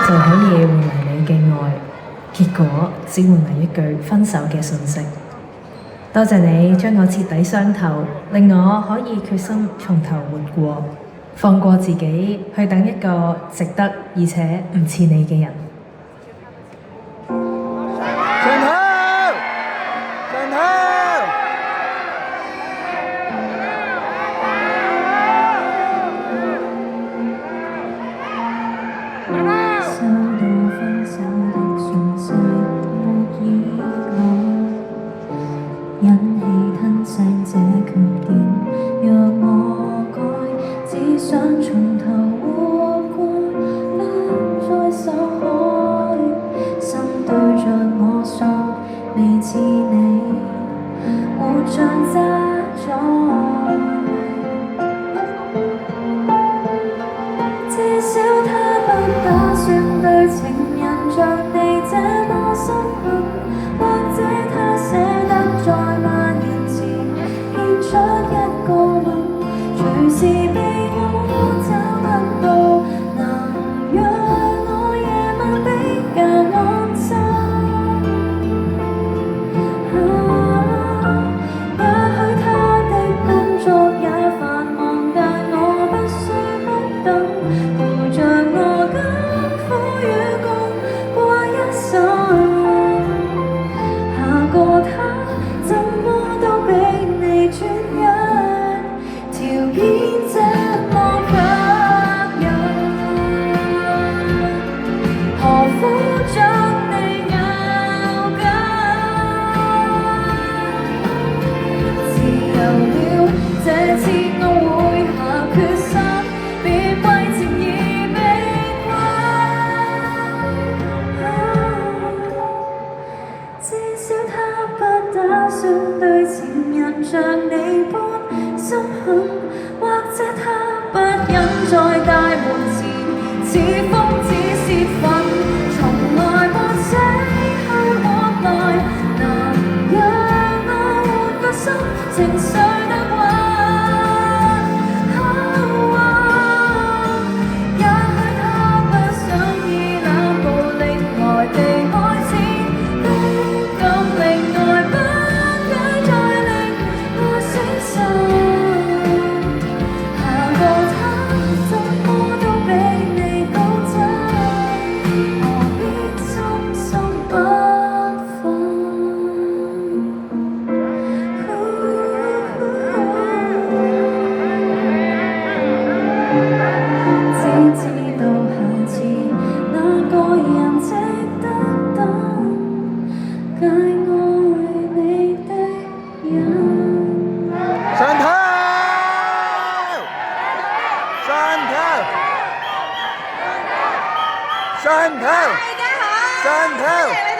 就可以換嚟你嘅愛，結果只換嚟一句分手嘅訊息。多謝你將我徹底傷透，令我可以決心從頭活過，放過自己，去等一個值得而且唔似你嘅人。順口，順口。收到分手的訊息，沒意外，忍氣吞聲這缺點，若我改，只想從頭活過，不再受害。心對着我說，未似你，活像渣滓。至少他不打算對情人像你這麼深刻，或者他捨得在萬年前獻出一個吻，隨時被我找不到，能讓我夜晚比較安心。也許他的工作也繁忙，但我不需不等，陪着我甘苦與共過一生。下個他怎麼都比你專一，條件這麼吸引，何苦將你咬緊？自由了，這次我會下決心，別為情而被困。至少他不打算對情人像你般心狠，或者他不忍在大門前似瘋子泄憤，從來沒死去活來，能讓我換個心，情緒得穩。也許他不想以冷暴力來避開千的禁令，愛不解再令我死心。下個他怎麼都比你高質，何必深深不忿？只知道下次哪個人值得等，皆愛你的人。順頭，順頭，順頭，順頭。